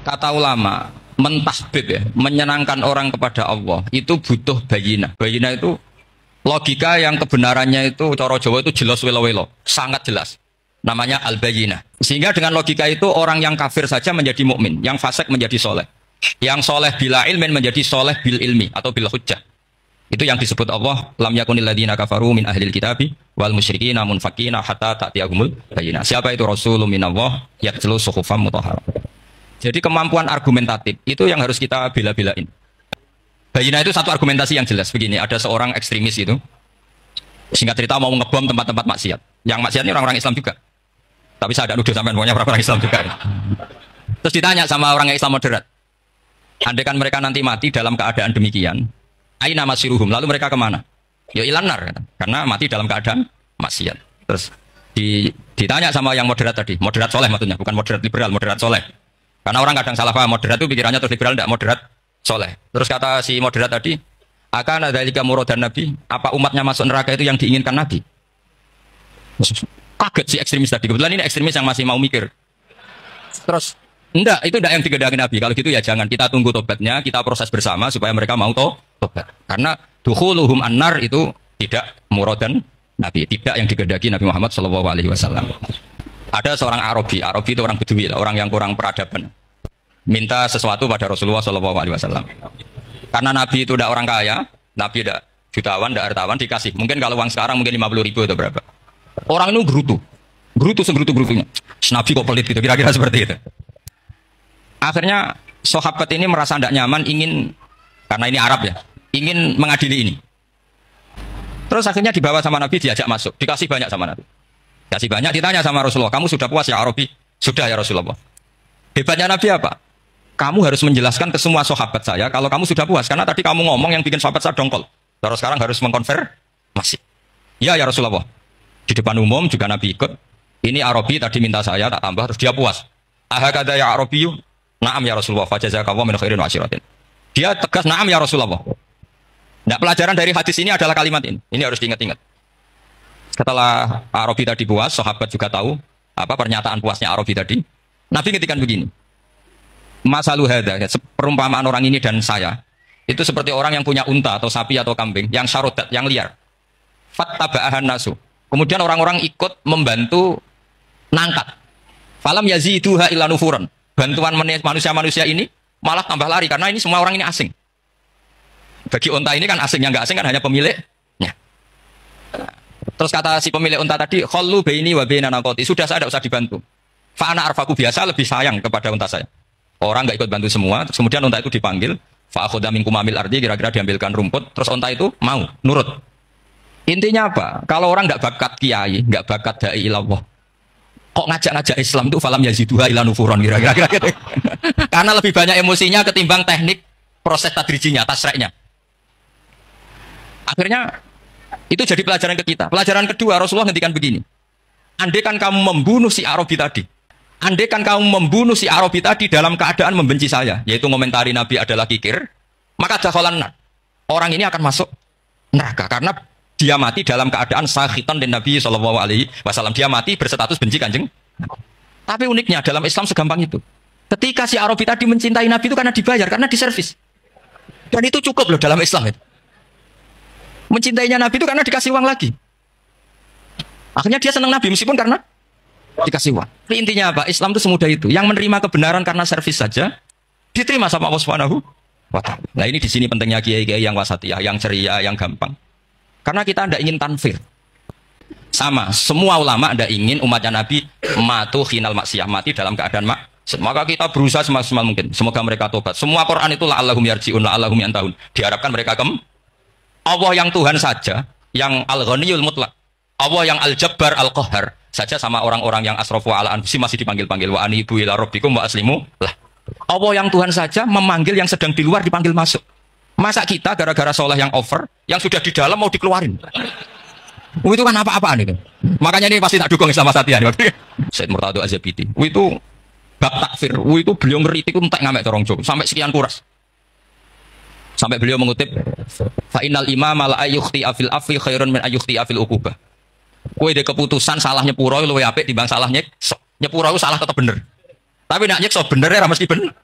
Kata ulama, mentahbib ya, menyenangkan orang kepada Allah itu butuh bayinah. Bayinah itu logika yang kebenarannya itu cara Jawa itu jelas welo-welo, sangat jelas. Namanya al-bayinah. Sehingga dengan logika itu orang yang kafir saja menjadi mukmin, yang fasik menjadi soleh. Yang soleh bila ilmin menjadi soleh bil ilmi atau bil hujjah. Itu yang disebut Allah, lam yakunil ladzina kafaru min ahlil kitabi wal musyrikina munfakina hatta ta'tiyahumul bayinah. Siapa itu rasulun minallah yatlu suhufam mutahharah. Jadi kemampuan argumentatif itu yang harus kita bela-belain. Bayinah itu satu argumentasi yang jelas begini, ada seorang ekstremis itu singkat cerita mau ngebom tempat-tempat maksiat. Yang maksiat ini orang-orang Islam juga. Tapi saya ada nuduh sampai pokoknya orang-orang Islam juga. Terus ditanya sama orang Islam moderat, andai kan mereka nanti mati dalam keadaan demikian, aina masiruhum, lalu mereka kemana? Ya ilanar, karena mati dalam keadaan maksiat. Terus ditanya sama yang moderat tadi, moderat soleh maksudnya, bukan moderat liberal, moderat soleh. Karena orang kadang salah paham, moderat itu pikirannya terus liberal, tidak moderat soleh. Terus kata si moderat tadi, akan ada dzalika muradan Nabi, apa umatnya masuk neraka itu yang diinginkan Nabi? Kaget si ekstremis tadi, kebetulan ini ekstremis yang masih mau mikir. Terus, enggak, itu enggak yang digedangin Nabi. Kalau gitu ya jangan, kita tunggu tobatnya, kita proses bersama supaya mereka mau tobat. Karena dukhuluhum annar itu tidak muradan Nabi, tidak yang digedaki Nabi Muhammad SAW. Ada seorang Arabi itu orang Bedui, orang yang kurang peradaban. Minta sesuatu pada Rasulullah SAW. Karena Nabi itu tidak orang kaya, Nabi tidak jutawan, tidak hartawan, dikasih. Mungkin kalau uang sekarang mungkin 50.000 atau berapa. Orang itu gerutu sebrutu-brutunya. Nabi kok pelit gitu, kira-kira seperti itu. Akhirnya sahabat ini merasa tidak nyaman, ingin, karena ini Arab ya, ingin mengadili ini. Terus akhirnya dibawa sama Nabi, diajak masuk, dikasih banyak sama Nabi. Dikasih banyak, ditanya sama Rasulullah, kamu sudah puas ya Arabi? Sudah ya Rasulullah. Hebatnya Nabi apa? Kamu harus menjelaskan ke semua sahabat saya kalau kamu sudah puas, karena tadi kamu ngomong yang bikin sahabat saya dongkol. Terus sekarang harus mengkonfirmasi. Ya ya Rasulullah. Di depan umum juga Nabi ikut. Ini Arabi tadi minta saya tak tambah, terus dia puas. Ahakada ya Arabiyu? Naam ya Rasulullah, fajazakallahu min khairin wa asyiratin. Dia tegas naam ya Rasulullah. Nah, pelajaran dari hadis ini adalah kalimat ini. Ini harus diingat-ingat. Setelah Arabi tadi puas, sahabat juga tahu apa pernyataan puasnya Arabi tadi. Nabi ngetikan begini. Masalu hada, perumpamaan orang ini dan saya itu seperti orang yang punya unta atau sapi atau kambing yang syarodat, yang liar. Fattaba'ahan nasu. Kemudian orang-orang ikut membantu nangkat. Falam yaziduha illa nufuran. Bantuan manusia-manusia ini malah tambah lari karena ini semua orang ini asing. Bagi unta ini kan asing, yang nggak asing kan hanya pemiliknya. Terus kata si pemilik unta tadi, khallu baini wa baina naqati. Sudah saya tidak usah dibantu. Fa ana arfaku, biasa lebih sayang kepada unta saya. Orang nggak ikut bantu semua, terus kemudian unta itu dipanggil, fa akhudha minkum amil ardi, kira-kira diambilkan rumput, terus unta itu mau nurut. Intinya apa? Kalau orang nggak bakat kiai, nggak bakat dai ilallah, kok ngajak-ngajak Islam itu falam yaziduha ila nufuron, kira-kira gitu. Karena lebih banyak emosinya ketimbang teknik proses tadrijinya, tasreknya. Akhirnya itu jadi pelajaran ke kita. Pelajaran kedua, Rasulullah ngendikan begini. Andai kan kamu membunuh si Arabi tadi, andai kan kamu membunuh si Arabi tadi dalam keadaan membenci saya, yaitu ngomentari Nabi adalah kikir, maka dakhalan nar. Orang ini akan masuk neraka karena dia mati dalam keadaan sakhitan dan Nabi SAW. Dia mati berstatus benci kanjeng. Tapi uniknya dalam Islam segampang itu. Ketika si Arabi tadi mencintai Nabi itu karena dibayar, karena diservis. Dan itu cukup loh dalam Islam itu. Mencintainya Nabi itu karena dikasih uang lagi. Akhirnya dia senang Nabi meskipun karena dikasih uang. Tapi intinya apa? Islam itu semudah itu. Yang menerima kebenaran karena servis saja diterima sama Allah Subhanahu wa ta'ala. Nah ini di sini pentingnya kiai-kiai yang wasatiyah, yang ceria, yang gampang. Karena kita tidak ingin tanfir. Sama, semua ulama tidak ingin umatnya Nabi matu khinal maksiyah, mati dalam keadaan maksiat. Maka kita berusaha semaksimal mungkin. Semoga mereka tobat. Semua Quran itu la'allahum yarji'un, la'allahum yantahun. Diharapkan mereka Allah yang Tuhan saja, yang al-ghaniyul mutlaq. Allah yang al-jabbar al-qahhar saja sama orang-orang yang asrafu ala anfusi masih dipanggil-panggil wa anibu ila rabbikum wa aslimu lah. Allah yang Tuhan saja memanggil yang sedang di luar dipanggil masuk. Masa kita gara-gara soleh yang over, yang sudah di dalam mau dikeluarin? Itu kan apa-apaan itu. Makanya ini pasti tak dukung Islam Wasatiyah. Said Murtado Azabiti. Itu bab takfir. Itu beliau ngeritik entek ngamek corong jok sampai sekian kuras. Sampai beliau mengutip, fa innal imama la ayyukhti afil afi khairun min ayyukhti afil uqubah. Kowe de keputusan salah nyepuro luwih apik timbang salah nyepuro salah tetep bener. Tapi nak nyekso bener ya mesti bener.